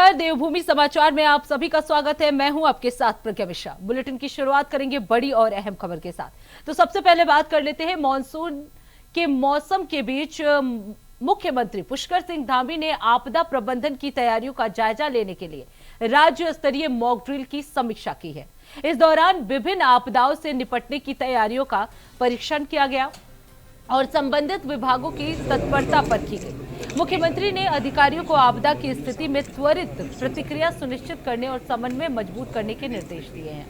नमस्कार, देवभूमि समाचार में आप सभी का स्वागत है। मैं हूं आपके साथ प्रज्ञा मिश्रा। बुलेटिन की शुरुआत करेंगे बड़ी और अहम खबर के साथ। तो सबसे पहले बात कर लेते हैं मानसून के मौसम के बीच मुख्यमंत्री पुष्कर सिंह धामी ने आपदा प्रबंधन की तैयारियों का जायजा लेने के लिए राज्य स्तरीय मॉक ड्रिल की समीक्षा की है। इस दौरान विभिन्न आपदाओं से निपटने की तैयारियों का परीक्षण किया गया और संबंधित विभागों की तत्परता परखी गई। मुख्यमंत्री ने अधिकारियों को आपदा की स्थिति में त्वरित प्रतिक्रिया सुनिश्चित करने और समन्वय मजबूत करने के निर्देश दिए हैं।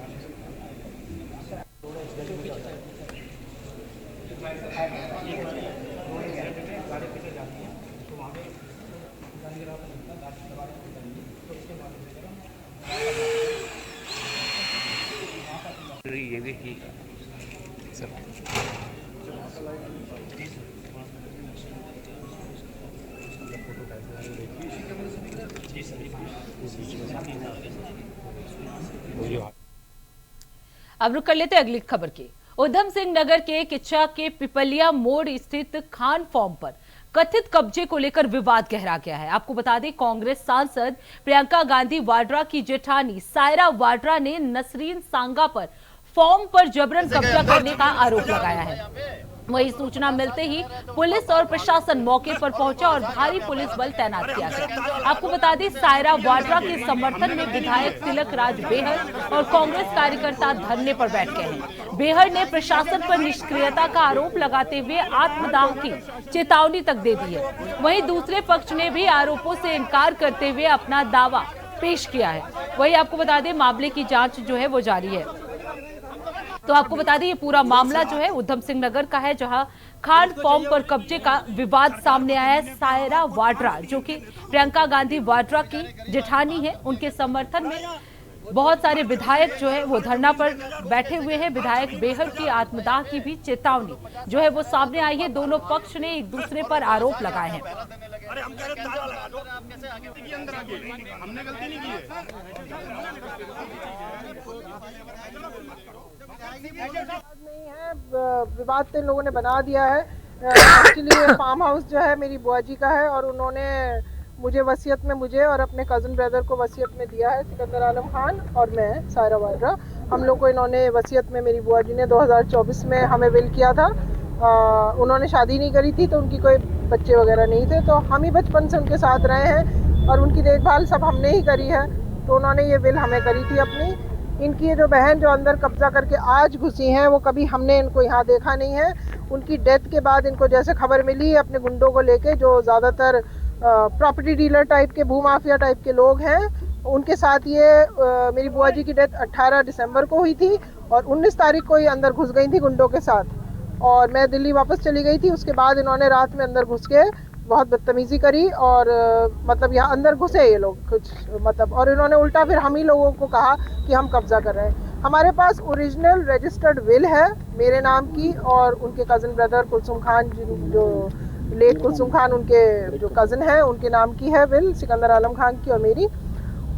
ये देखिए अब रुक कर लेते हैं अगली खबर की। उधम सिंह नगर के किच्चा के पिपलिया मोड़ स्थित खान फार्म पर कथित कब्जे को लेकर विवाद गहरा गया है। आपको बता दें, कांग्रेस सांसद प्रियंका गांधी वाड्रा की जेठानी सायरा वाड्रा ने नसरीन सांगा पर फार्म पर जबरन कब्जा करने का आरोप लगाया है। वही सूचना मिलते ही पुलिस और प्रशासन मौके पर पहुंचा और भारी पुलिस बल तैनात किया गया। आपको बता दें, सायरा वाड्रा के समर्थन में विधायक तिलक राज बेहर और कांग्रेस कार्यकर्ता धरने पर बैठ गए हैं। बेहर ने प्रशासन पर निष्क्रियता का आरोप लगाते हुए आत्मदाह की चेतावनी तक दे दी है। वहीं दूसरे पक्ष ने भी आरोपों से इनकार करते हुए अपना दावा पेश किया है। वही आपको बता दें, मामले की जांच जो है वो जारी है। तो आपको बता दें, ये पूरा मामला जो है उधम सिंह नगर का है, जहां खान फार्म पर कब्जे का विवाद सामने आया है। सायरा वाड्रा, जो कि प्रियंका गांधी वाड्रा की जेठानी है, उनके समर्थन में बहुत सारे विधायक जो है वो धरना पर बैठे हुए हैं। विधायक बेहर की आत्मदाह की भी चेतावनी जो है वो सामने आई है। दोनों पक्ष ने एक दूसरे पर आरोप लगाए हैं। नहीं है, विवाद तो इन लोगों ने बना दिया है। एक्चुअली फार्म हाउस जो है मेरी बुआ जी का है और उन्होंने मुझे वसीयत में, मुझे और अपने कज़न ब्रदर को वसीयत में दिया है, सिकंदर आलम खान और मैं सायरा वाड्रा। हम लोग को इन्होंने वसीयत में, मेरी बुआ जी ने 2024 में हमें विल किया था। उन्होंने शादी नहीं करी थी तो उनकी कोई बच्चे वगैरह नहीं थे, तो हम ही बचपन से उनके साथ रहे हैं और उनकी देखभाल सब हमने ही करी है। तो उन्होंने ये विल हमें करी थी अपनी। इनकी ये जो बहन जो अंदर कब्जा करके आज घुसी हैं, वो कभी हमने इनको यहाँ देखा नहीं है। उनकी डेथ के बाद इनको जैसे खबर मिली अपने गुंडों को लेके, जो ज़्यादातर प्रॉपर्टी डीलर टाइप के, भूमाफिया टाइप के लोग हैं, उनके साथ ये मेरी बुआ जी की डेथ 18 दिसंबर को हुई थी और 19 तारीख को ये अंदर घुस गई थी गुंडों के साथ और मैं दिल्ली वापस चली गई थी। उसके बाद इन्होंने रात में अंदर घुस के बहुत बदतमीजी करी और मतलब यहाँ अंदर घुसे ये लोग कुछ मतलब, और इन्होंने उल्टा फिर हम ही लोगों को कहा कि हम कब्जा कर रहे हैं। हमारे पास ओरिजिनल रजिस्टर्ड विल है मेरे नाम की और उनके कज़न ब्रदर कुलसुम खान, जो लेट कुलसुम खान उनके जो कज़न हैं, उनके नाम की है विल, सिकंदर आलम खान की और मेरी।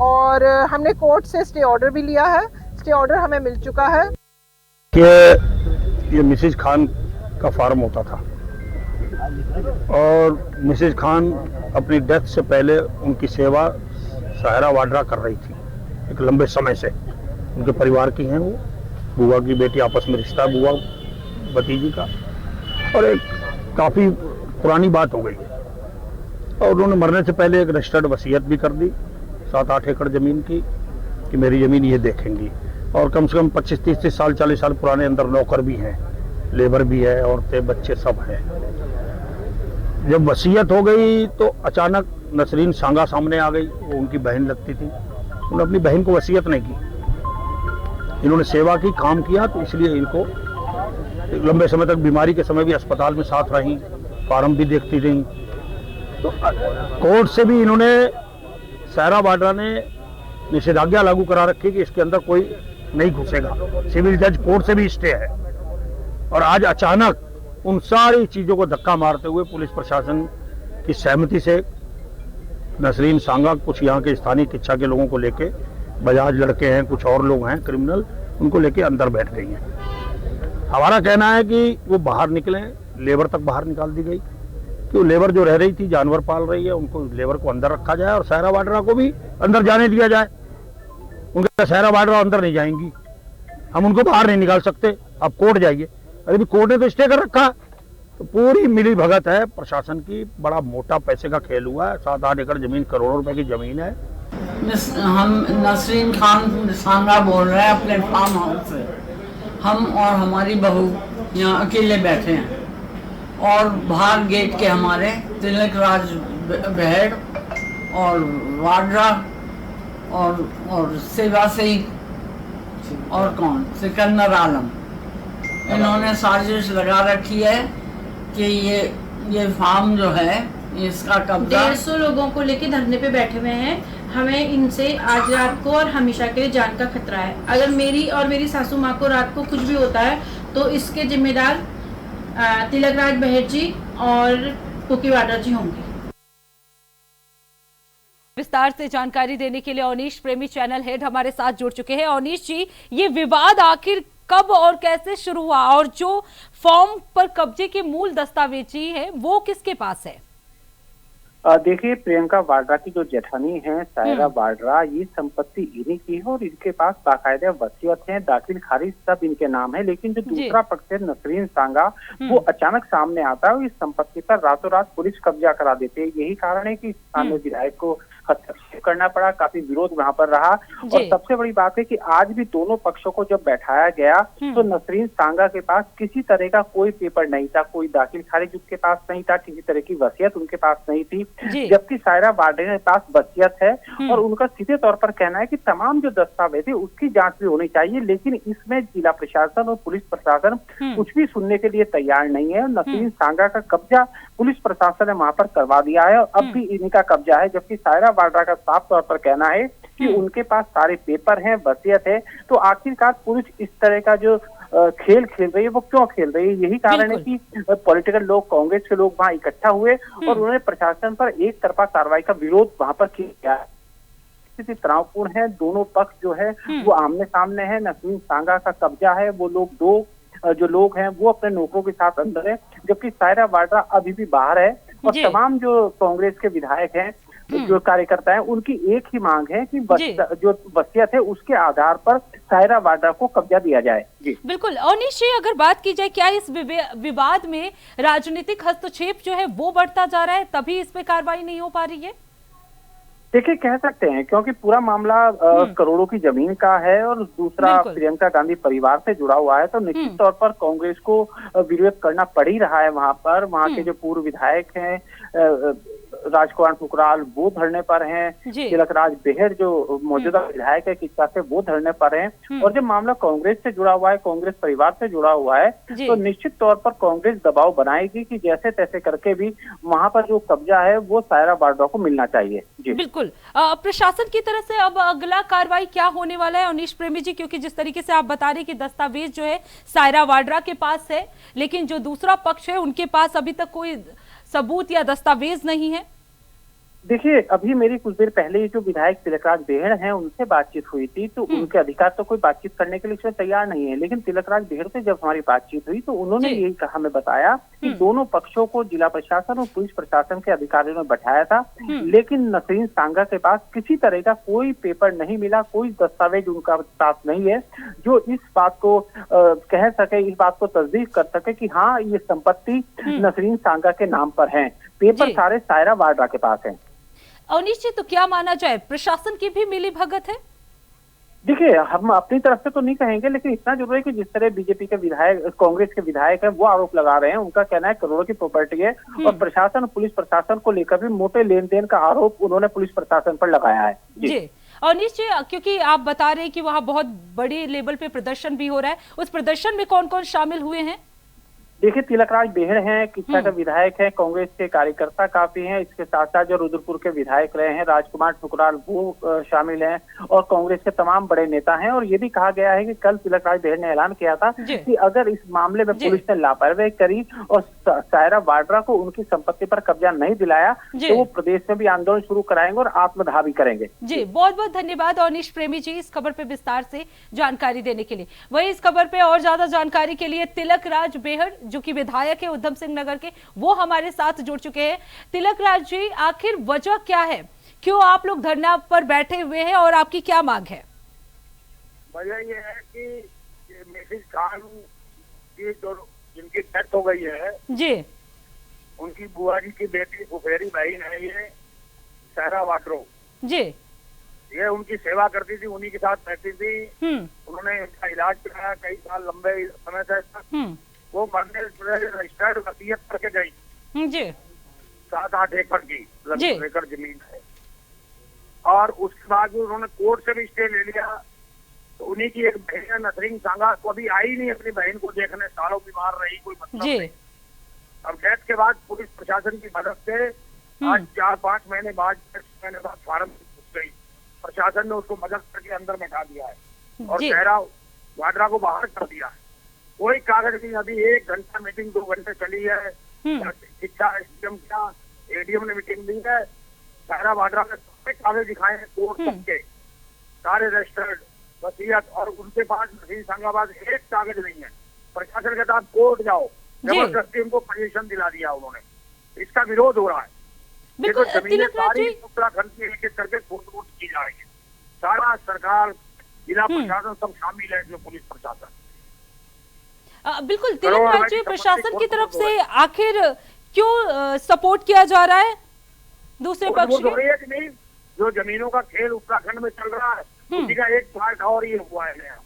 और हमने कोर्ट से स्टे ऑर्डर भी लिया है। स्टे ऑर्डर हमें मिल चुका है कि ये मिसेज खान का फार्म होता था और मिसेज खान अपनी डेथ से पहले उनकी सेवा सायरा वाड्रा कर रही थी एक लंबे समय से। उनके परिवार की हैं वो, बुआ की बेटी, आपस में रिश्ता बुआ भतीजी का, और एक काफ़ी पुरानी बात हो गई और उन्होंने मरने से पहले एक रजिस्टर्ड वसीयत भी कर दी 7-8 एकड़ ज़मीन की कि मेरी ज़मीन ये देखेंगी। और कम से कम 25-30 साल 40 साल पुराने अंदर नौकर भी हैं, लेबर भी है, औरतें बच्चे सब हैं। जब वसीयत हो गई तो अचानक नसरीन सांगा सामने आ गई। वो उनकी बहन लगती थी, उन्होंने अपनी बहन को वसीयत नहीं की। इन्होंने सेवा की, काम किया, तो इसलिए इनको लंबे समय तक, बीमारी के समय भी अस्पताल में साथ रहीं, फार्म भी देखती रहीं। तो कोर्ट से भी इन्होंने, सायरा वाड्रा ने निषेधाज्ञा लागू करा रखी कि इसके अंदर कोई नहीं घुसेगा। सिविल जज कोर्ट से भी स्टे है और आज अचानक उन सारी चीज़ों को धक्का मारते हुए पुलिस प्रशासन की सहमति से नसरीन सांगा, कुछ यहाँ के स्थानीय किच्छा के लोगों को लेके, बजाज लड़के हैं, कुछ और लोग हैं क्रिमिनल, उनको लेके अंदर बैठ गई हैं। हमारा कहना है कि वो बाहर निकलें। लेबर तक बाहर निकाल दी गई, कि वो लेबर जो रह रही थी, जानवर पाल रही है, उनको लेबर को अंदर रखा जाए और सायरा वाड्रा को भी अंदर जाने दिया जाए। उनका सायरा वाड्रा अंदर नहीं जाएंगी, हम उनको बाहर नहीं निकाल सकते। आप कोर्ट जाइए, अभी कोर्ट ने तो स्टे कर रखा। तो पूरी मिली भगत है प्रशासन की, बड़ा मोटा पैसे का खेल हुआ है। 7-8 एकड़ जमीन, करोड़ों रुपए की जमीन है। हम नसरीन खान सांगा बोल रहे हैं अपने फार्म हाउस से। हम और हमारी बहू यहाँ अकेले बैठे हैं और बाहर गेट के हमारे तिलक राज बहेड़ और वाड्रा और सेवा सिंह और कौन सिकंदर आलम, इन्होंने साजिश लगा रखी है कि ये फार्म जो है इसका कब्जा 150 लोगों को लेके धरने पे बैठे हुए हैं। हमें इनसे आज रात को और हमेशा के लिए जान का खतरा है। अगर मेरी और मेरी सासू माँ को रात को कुछ भी होता है तो इसके जिम्मेदार तिलक राज बहेड़ जी और कुकी वाड्रा जी होंगे। विस्तार से जानकारी देने के लिए अवनीश प्रेमी चैनल हेड हमारे साथ जुड़ चुके हैं। अवनीश जी, ये विवाद आखिर कब और कैसे शुरू हुआ और जो फॉर्म पर कब्जे के मूल दस्तावेजी है वो किसके पास है? देखिए, प्रियंका वाड्रा की जो जेठानी है सायरा वाड्रा, ये संपत्ति इन्हीं की है और इनके पास बाकायदा वसीयत है, दाखिल खारिज सब इनके नाम है। लेकिन जो दूसरा पक्ष है नसरीन सांगा, वो अचानक सामने आता है और इस संपत्ति पर रातों रात पुलिस कब्जा करा देते हैं। यही कारण है कि स्थानीय विधायक को हस्तक्षेप करना पड़ा, काफी विरोध वहां पर रहा। और सबसे बड़ी बात है कि आज भी दोनों पक्षों को जब बैठाया गया तो नसरीन सांगा के पास किसी तरह का कोई पेपर नहीं था, कोई दाखिल खारिज उसके पास नहीं था, किसी तरह की वसीयत उनके पास नहीं थी। जबकि सायरा वाड्रा के पास वसीयत है और उनका सीधे तौर पर कहना है कि तमाम जो दस्तावेज है उसकी जांच भी होनी चाहिए। लेकिन इसमें जिला प्रशासन और पुलिस प्रशासन कुछ भी सुनने के लिए तैयार नहीं है। नसरीन सांगा का कब्जा पुलिस प्रशासन ने वहां पर करवा दिया है और अब भी इन्हीं का कब्जा है। जबकि सायरा वाड्रा का साफ तौर पर कहना है कि उनके पास सारे पेपर हैं, वसीयत है। तो आखिरकार पुलिस इस तरह का जो खेल खेल रही है वो क्यों खेल रही है? यही कारण है कि पॉलिटिकल लोग, कांग्रेस के लोग वहां इकट्ठा हुए और उन्होंने प्रशासन पर एक तरफा कार्रवाई का विरोध वहां पर किया। स्थिति तनावपूर्ण है, दोनों पक्ष जो है वो आमने सामने है। नसरीन सांगा का कब्जा है, वो लोग जो लोग हैं वो अपने नौकरों के साथ अंदर है, जबकि सायरा वाड्रा अभी भी बाहर है। और तमाम जो कांग्रेस के विधायक हैं, जो कार्यकर्ता हैं, उनकी एक ही मांग है कि जो वसीयत है उसके आधार पर सायरा वाड्रा को कब्जा दिया जाए। जी बिल्कुल। अवनीश जी, अगर बात की जाए, क्या इस विवाद में राजनीतिक हस्तक्षेप जो है वो बढ़ता जा रहा है, तभी इस पे कार्रवाई नहीं हो पा रही है? देखिए, कह सकते हैं क्योंकि पूरा मामला करोड़ों की जमीन का है और दूसरा प्रियंका गांधी परिवार से जुड़ा हुआ है, तो निश्चित तौर पर कांग्रेस को विरोध करना पड़ ही रहा है। वहां के जो पूर्व विधायक हैं राजकुमार ठुकराल, वो धरने पर हैं। तिलक राज बहेड़ जो मौजूदा विधायक है किस्सा से, वो धरने पर हैं। और जब मामला कांग्रेस से जुड़ा हुआ है, कांग्रेस परिवार से जुड़ा हुआ है, तो निश्चित तौर पर कांग्रेस दबाव बनाएगी कि जैसे तैसे करके भी वहां पर जो कब्जा है वो सायरा वाड्रा को मिलना चाहिए। जी बिल्कुल। प्रशासन की तरफ से अब अगला कार्रवाई क्या होने वाला है अवनीश प्रेमी जी? क्योंकि जिस तरीके से आप बता रहे कि दस्तावेज जो है सायरा वाड्रा के पास है, लेकिन जो दूसरा पक्ष है उनके पास अभी तक कोई सबूत या दस्तावेज नहीं है। देखिए, अभी मेरी कुछ देर पहले जो विधायक तिलक राज बहेड़ हैं उनसे बातचीत हुई थी, तो उनके अधिकार तो कोई बातचीत करने के लिए इसमें तैयार नहीं है। लेकिन तिलक राज बहेड़ से जब हमारी बातचीत हुई तो उन्होंने यही कहा, हमें बताया कि दोनों पक्षों को जिला प्रशासन और पुलिस प्रशासन के अधिकारियों ने बैठाया था, लेकिन नसरीन सांगा के पास किसी तरह का कोई पेपर नहीं मिला, कोई दस्तावेज उनका साथ नहीं है जो इस बात को कह सके, इस बात को तस्दीक कर सके कि हाँ ये संपत्ति नसरीन सांगा के नाम पर है। पेपर सारे सायरा वाड्रा के पास है। अवनीश जी, तो क्या माना जाए, प्रशासन की भी मिली भगत है? देखिए, हम अपनी तरफ से तो नहीं कहेंगे, लेकिन इतना जरूर है कि जिस तरह बीजेपी के विधायक, कांग्रेस के विधायक है वो आरोप लगा रहे हैं, उनका कहना है करोड़ों की प्रॉपर्टी है और प्रशासन, पुलिस प्रशासन को लेकर भी मोटे लेन देन का आरोप उन्होंने पुलिस प्रशासन पर लगाया है। जी अवनीश जी, क्योंकि आप बता रहे हैं कि वहाँ बहुत बड़ी लेवल पे प्रदर्शन भी हो रहा है, उस प्रदर्शन में कौन कौन शामिल हुए हैं? देखिए, तिलक राज बहेड़ हैं, किस्सा के विधायक हैं, कांग्रेस के कार्यकर्ता काफी हैं। इसके साथ साथ जो रुद्रपुर के विधायक रहे हैं राजकुमार ठुकराल, वो शामिल हैं और कांग्रेस के तमाम बड़े नेता हैं। और ये भी कहा गया है कि कल तिलक राज बहेड़ ने ऐलान किया था कि अगर इस मामले में पुलिस ने लापरवाही करी और सायरा वाड्रा को उनकी संपत्ति पर कब्जा नहीं दिलाया तो वो प्रदेश में भी आंदोलन शुरू कराएंगे और आत्मदाह भी करेंगे। जी, बहुत बहुत धन्यवाद अवनीश प्रेमी जी इस खबर पे विस्तार से जानकारी देने के लिए। वही इस खबर पे और ज्यादा जानकारी के लिए तिलक राज बहेड़ जो कि विधायक है उधम सिंह नगर के, वो हमारे साथ जुड़ चुके हैं। तिलक राज जी, आखिर वजह क्या है, क्यों आप लोग धरना पर बैठे हुए हैं और आपकी क्या मांग है? वजह ये है कि मिसेज खान की जो जिनकी डेथ हो गई है जी, उनकी बुआ जी की बेटी फुफेरी बहन है ये सहरा वाड्रा जी, ये उनकी सेवा करती थी, उन्हीं के साथ रहती थी। उन्होंने इनका इलाज कराया कई साल लंबे समय तक। वो मरने रजिस्टर्ड वसीयत करके गई जी, 7-8 एकड़ की जी। एकड़ जमीन है, और उसके बाद उन्होंने कोर्ट से भी स्टे ले लिया। तो उन्हीं की एक बहन है नसरीन सांगा, को अभी आई नहीं अपनी बहन को देखने, सालों बीमार रही, कोई मतलब जी। नहीं। अब डेथ के बाद पुलिस प्रशासन की मदद से आज 4-5 महीने बाद फार्म घुस गई, प्रशासन ने उसको मदद करके अंदर बैठा दिया है और जी। सहरा वाड्रा को बाहर कर दिया है। कोई कागज नहीं, अभी 1 घंटा मीटिंग 2 घंटे चली है। शिक्षा एसडीएम क्या एडीएम ने मीटिंग ली है, सहरा वाड्रा ने सारे कागज दिखाए हैं कोर्ट तक के, सारे रजिस्टर्ड वसीयत, और उनके पास नसीम संगाबाद एक कागज नहीं है। प्रशासन के साथ कोर्ट जाओ, जबरदस्ती उनको पोजीशन दिला दिया उन्होंने, इसका विरोध हो रहा है। बिल्कुल देखो, जमीनें तिलक राज सारी जी, उत्तराखंड की एक एक करके खोद की जा रही है, सारा सरकार, जिला प्रशासन सब शामिल है, जो पुलिस प्रशासन। बिल्कुल तिलक राज जी, प्रशासन की तरफ से आखिर क्यों सपोर्ट किया जा रहा है दूसरे पक्ष हो रही के? है कि नहीं, जो जमीनों का खेल उत्तराखंड में चल रहा है, उसी का एक पार्ट और ये हुआ है नया।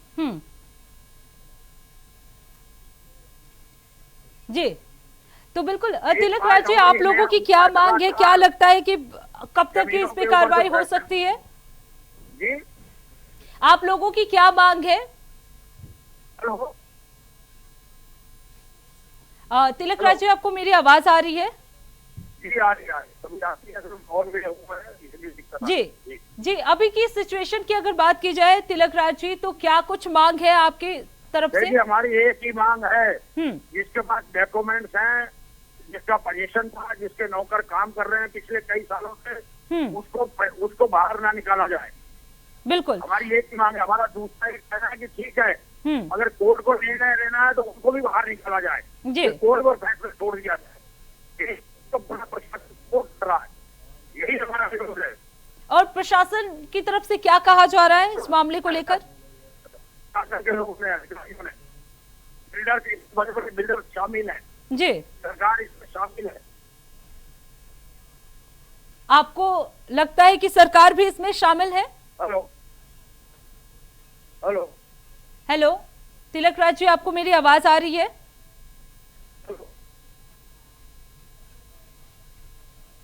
जी, तो बिल्कुल तिलक राज जी, आप लोगों की क्या मांग है, क्या लगता है कि कब तक इस पे कार्रवाई हो सकती है? जी, आप लोगों की क्या मांग है? हेलो, तिलक राज जी, आपको मेरी आवाज आ रही है? जी आ रही है, सभी आती है, और भी हुआ है, इसलिए दिक्कत आ रही जी है। जी, अभी की सिचुएशन की अगर बात की जाए तिलक राज जी, तो क्या कुछ मांग है आपकी तरफ से? देखिए, हमारी एक ही मांग है, जिसके पास डॉक्यूमेंट्स हैं, जिसका पोजीशन था, जिसके नौकर काम कर रहे हैं पिछले कई सालों से, उसको बाहर ना निकाला जाए। बिल्कुल, हमारी एक ही मांग है। हमारा दूसरा एक कहना है कि ठीक है, अगर कोर्ट को निर्णय लेना है तो उनको भी बाहर निकाला जाए, जी। कोर्ट पर फैसला छोड़ दिया जाए, तो पूरा प्रशासन कोर्ट कर रहा है, यही हमारा विरोध है। और प्रशासन की तरफ से क्या कहा जा रहा है इस मामले को लेकर? के लोगों ने, अधिकारियों ने, बिल्डर के बड़े-बड़े बिल्डर शामिल हैं, जी, सरकार इसमें शामिल है। आपको लगता है कि सरकार भी इसमें शामिल है? Hello hello hello Tilak Raj ji, आपको मेरी आवाज आ रही है?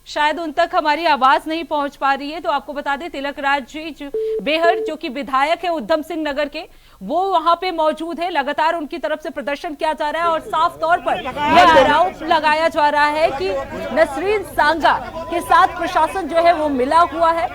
शायद उन तक हमारी आवाज नहीं पहुंच पा रही है, तो आपको बता दें तिलक राज जी बेहर, जो कि विधायक है उधम सिंह नगर के, वो वहां पे मौजूद है। लगातार उनकी तरफ से प्रदर्शन किया जा रहा है और साफ तौर पर यह आरोप लगाया जा रहा है कि नसरीन सांगा के साथ प्रशासन जो है वो मिला हुआ है।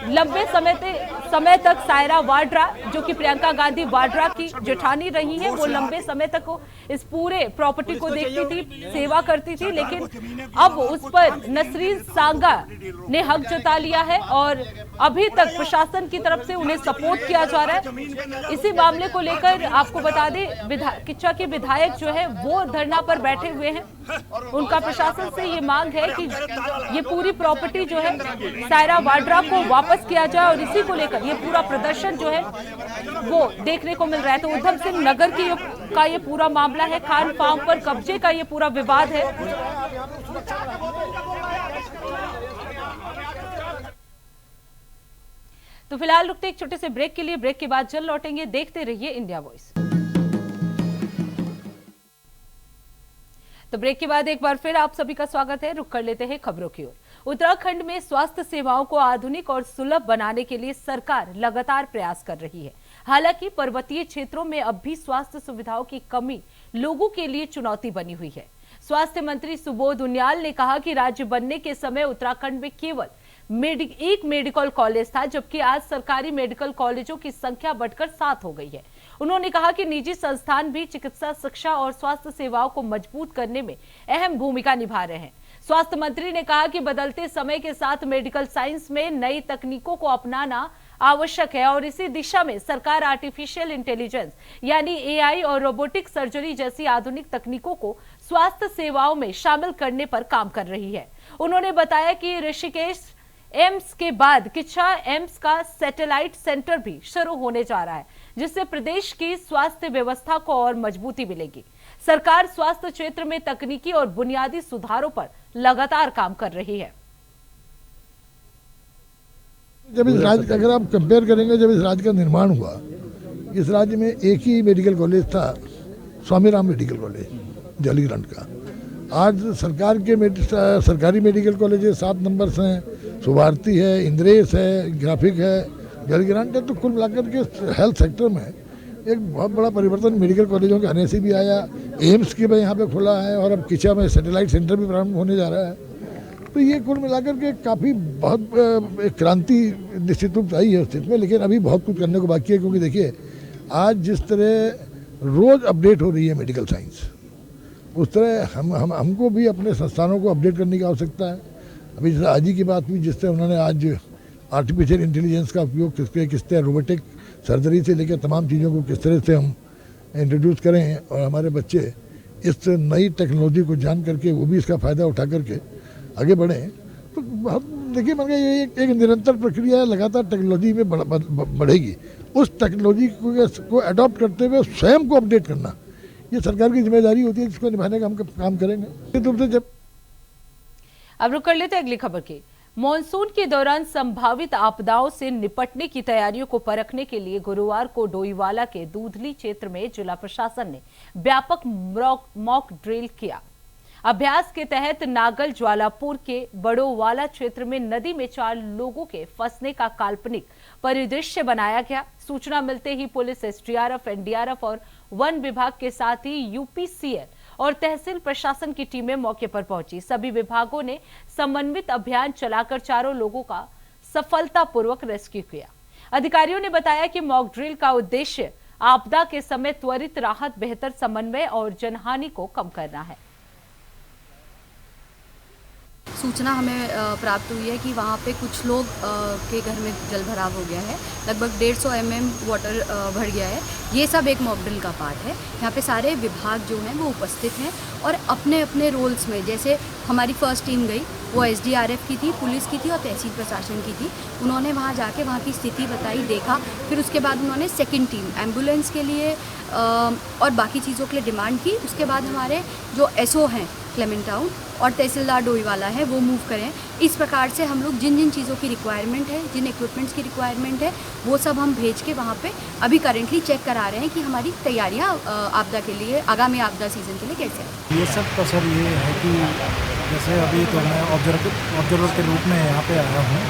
लंबे समय तक सायरा वाड्रा, जो कि प्रियंका गांधी वाड्रा की जेठानी रही है, वो लंबे समय तक इस पूरे प्रॉपर्टी को देखती थी, सेवा करती थी, लेकिन अब उस पर नसरीन सांगा ने हक जता लिया है और अभी तक प्रशासन की तरफ से उन्हें सपोर्ट किया जा रहा है। इसी मामले को लेकर आपको बता दें किच्चा के विधायक जो है वो धरना पर बैठे हुए हैं। उनका प्रशासन से ये मांग है कि ये पूरी प्रॉपर्टी जो है सायरा वाड्रा को वापस किया जाए और इसी को लेकर ये पूरा प्रदर्शन जो है वो देखने को मिल रहा है। तो उधम सिंह नगर का ये पूरा मामला है, खान फार्म पर कब्जे का ये पूरा विवाद है। तो फिलहाल रुकते एक छोटे से ब्रेक के लिए, ब्रेक के बाद जल्द लौटेंगे। देखते रहिए इंडिया वॉइस। तो ब्रेक के बाद एक बार फिर आप सभी का स्वागत है। रुक कर लेते हैं खबरों की ओर। उत्तराखंड में स्वास्थ्य सेवाओं को आधुनिक और सुलभ बनाने के लिए सरकार लगातार प्रयास कर रही है। हालांकि पर्वतीय क्षेत्रों में अब भी स्वास्थ्य सुविधाओं की कमी लोगों के लिए चुनौती बनी हुई है। स्वास्थ्य मंत्री सुबोध उनियाल ने कहा कि राज्य बनने के समय उत्तराखंड में केवल एक मेडिकल कॉलेज था, जबकि आज सरकारी मेडिकल कॉलेजों की संख्या बढ़कर 7 हो गई है। उन्होंने कहा कि निजी संस्थान भी चिकित्सा शिक्षा और स्वास्थ्य सेवाओं को मजबूत करने में अहम भूमिका निभा रहे हैं। स्वास्थ्य मंत्री ने कहा कि बदलते समय के साथ मेडिकल साइंस में नई तकनीकों को अपनाना आवश्यक है और इसी दिशा में सरकार आर्टिफिशियल इंटेलिजेंस यानी एआई और रोबोटिक सर्जरी जैसी आधुनिक तकनीकों को स्वास्थ्य सेवाओं में शामिल करने पर काम कर रही है। उन्होंने बताया कि ऋषिकेश एम्स के बाद किच्छा एम्स का सैटेलाइट सेंटर भी शुरू होने जा रहा है, जिससे प्रदेश की स्वास्थ्य व्यवस्था को और मजबूती मिलेगी। सरकार स्वास्थ्य क्षेत्र में तकनीकी और बुनियादी सुधारों पर लगातार काम कर रही है। जब इस राज्य अगर आप कंपेयर करेंगे, जब इस राज्य का निर्माण हुआ, इस राज्य में एक ही मेडिकल कॉलेज था, स्वामीराम मेडिकल कॉलेज जलीग्रांट का। आज सरकार के सरकारी मेडिकल कॉलेज 7 नंबर्स हैं, सुभारती है, इंद्रेश है, ग्राफिक है, जलीग्रांट है। तो कुल मिलाकर के हेल्थ सेक्टर में एक बहुत बड़ा परिवर्तन मेडिकल कॉलेजों के आने से भी आया। एम्स की भी यहाँ पे खुला है और अब किच्छा में सैटेलाइट सेंटर भी प्रारंभ होने जा रहा है। तो ये कुल मिलाकर के काफ़ी बहुत एक क्रांति निश्चित रूप से आई है उस स्थिति में, लेकिन अभी बहुत कुछ करने को बाकी है। क्योंकि देखिए आज जिस तरह रोज़ अपडेट हो रही है मेडिकल साइंस, उस तरह हमको भी अपने संस्थानों को अपडेट करने की आवश्यकता है। अभी जैसे आज ही की बात हुई, जिससे उन्होंने आज आर्टिफिशियल इंटेलिजेंस का उपयोग किस तरह रोबोटिक सर्जरी से लेकर तमाम चीज़ों को किस तरह से हम इंट्रोड्यूस करें और हमारे बच्चे इस नई टेक्नोलॉजी को जान करके वो भी इसका फ़ायदा उठा करके आगे बढ़ें। तो बहुत देखिए, मतलब ये एक निरंतर प्रक्रिया है, लगातार टेक्नोलॉजी में बढ़ेगी। उस टेक्नोलॉजी को अडॉप्ट करते हुए स्वयं को अपडेट करना, ये सरकार की जिम्मेदारी होती है, जिसको निभाने का हम काम करेंगे। अब रुक कर लेते हैं अगली खबर की। मॉनसून के दौरान संभावित आपदाओं से निपटने की तैयारियों को परखने के लिए गुरुवार को डोईवाला के दूधली क्षेत्र में जिला प्रशासन ने व्यापक मॉक ड्रिल किया। अभ्यास के तहत नागल ज्वालापुर के बड़ोवाला क्षेत्र में नदी में 4 लोगों के फंसने का काल्पनिक परिदृश्य बनाया गया। सूचना मिलते ही पुलिस, एसडीआरएफ, एनडीआरएफ और वन विभाग के साथ ही यूपीसीएल और तहसील प्रशासन की टीमें मौके पर पहुंची। सभी विभागों ने समन्वित अभियान चलाकर 4 लोगों का सफलतापूर्वक रेस्क्यू किया। अधिकारियों ने बताया कि मॉक ड्रिल का उद्देश्य आपदा के समय त्वरित राहत, बेहतर समन्वय और जनहानि को कम करना है। सूचना हमें प्राप्त हुई है कि वहाँ पे कुछ लोग के घर में जल भराव हो गया है, लगभग 150 mm वाटर भर गया है। ये सब एक मॉक ड्रिल का पार्ट है। यहाँ पे सारे विभाग जो हैं वो उपस्थित हैं और अपने अपने रोल्स में, जैसे हमारी फर्स्ट टीम गई वो एसडीआरएफ की थी, पुलिस की थी और तहसील प्रशासन की थी। उन्होंने वहाँ जाके वहाँ की स्थिति बताई, देखा। फिर उसके बाद उन्होंने सेकंड टीम एम्बुलेंस के लिए और बाकी चीज़ों के लिए डिमांड की। उसके बाद हमारे जो एसओ हैं क्लेमेंट टाउन और तहसीलदार डोईवाला है वो मूव करें। इस प्रकार से हम लोग जिन जिन चीज़ों की रिक्वायरमेंट है, जिन इक्विपमेंट्स की रिक्वायरमेंट है, वो सब हम भेज के वहाँ पे अभी करेंटली चेक करा रहे हैं कि हमारी तैयारियाँ आपदा के लिए, आगामी आपदा सीजन के लिए कैसे हैं। ये सब का सर ये है कि जैसे अभी तो मैं ऑब्जर्वर के रूप में यहाँ पे आया हूँ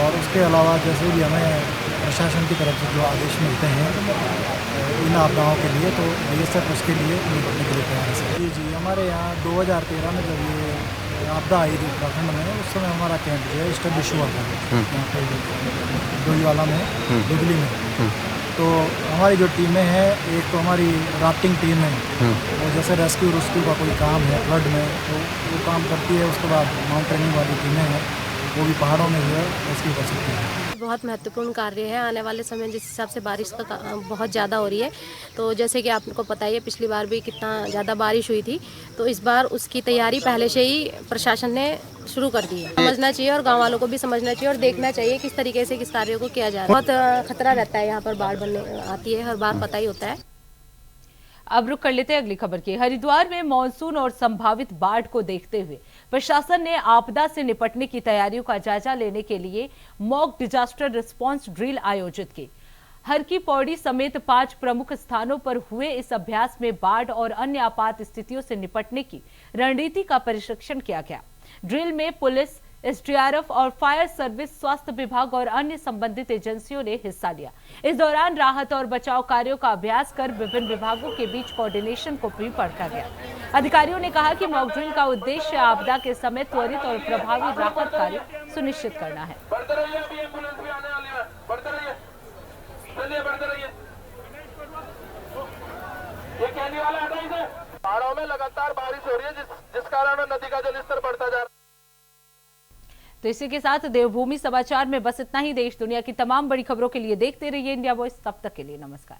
और उसके अलावा जैसे भी हमें प्रशासन की तरफ से जो आदेश मिलते हैं इन आपदाओं के लिए, तो ये सब उसके लिए निपटने के लिए तैयार है। जी हमारे यहाँ 2013 में जब ये आपदा आई थी उत्तराखंड में, उस समय हमारा कैंप जो है इस्टेब्लिश हुआ था यहाँ पे डोईवाला में, दुधली में। तो हमारी जो टीमें हैं, एक तो हमारी राफ्टिंग टीम है और जैसे रेस्क्यू का कोई काम है फ्लड में तो वो काम करती है। उसके बाद माउंटेनिंग वाली टीमें हैं, वो भी पहाड़ों में जो है रेस्क्यू कर सकती हैं। बहुत महत्वपूर्ण कार्य है। आने वाले समय जिस हिसाब से बारिश का बहुत ज़्यादा हो रही है, तो जैसे कि आपको पता ही है पिछली बार भी कितना ज़्यादा बारिश हुई थी, तो इस बार उसकी तैयारी पहले से ही प्रशासन ने शुरू कर दी है। समझना चाहिए और गांव वालों को भी समझना चाहिए और देखना चाहिए किस तरीके से किस कार्यों को किया जा रहा है। बहुत खतरा रहता है, यहाँ पर बाढ़ बनने आती है, हर बार पता ही होता है। अब रुक कर लेते हैं अगली खबर की। हरिद्वार में मानसून और संभावित बाढ़ को देखते हुए प्रशासन ने आपदा से निपटने की तैयारियों का जायजा लेने के लिए मॉक डिजास्टर रिस्पांस ड्रिल आयोजित की। हर की पौड़ी समेत 5 प्रमुख स्थानों पर हुए इस अभ्यास में बाढ़ और अन्य आपात स्थितियों से निपटने की रणनीति का प्रशिक्षण किया गया। ड्रिल में पुलिस, एसडीआरएफ और फायर सर्विस, स्वास्थ्य विभाग और अन्य संबंधित एजेंसियों ने हिस्सा लिया। इस दौरान राहत और बचाव कार्यों का अभ्यास कर विभिन्न विभागों के बीच कोऑर्डिनेशन को भी परखा गया। अधिकारियों ने कहा कि मॉक ड्रिल का उद्देश्य आपदा के समय त्वरित और प्रभावी राहत कार्य सुनिश्चित करना है। पहाड़ों में लगातार बारिश हो रही है जिस कारण नदी का जलस्तर बढ़ता जा रहा है। तो इसी के साथ देवभूमि समाचार में बस इतना ही। देश दुनिया की तमाम बड़ी खबरों के लिए देखते रहिए इंडिया वॉइस। तब तक के लिए नमस्कार।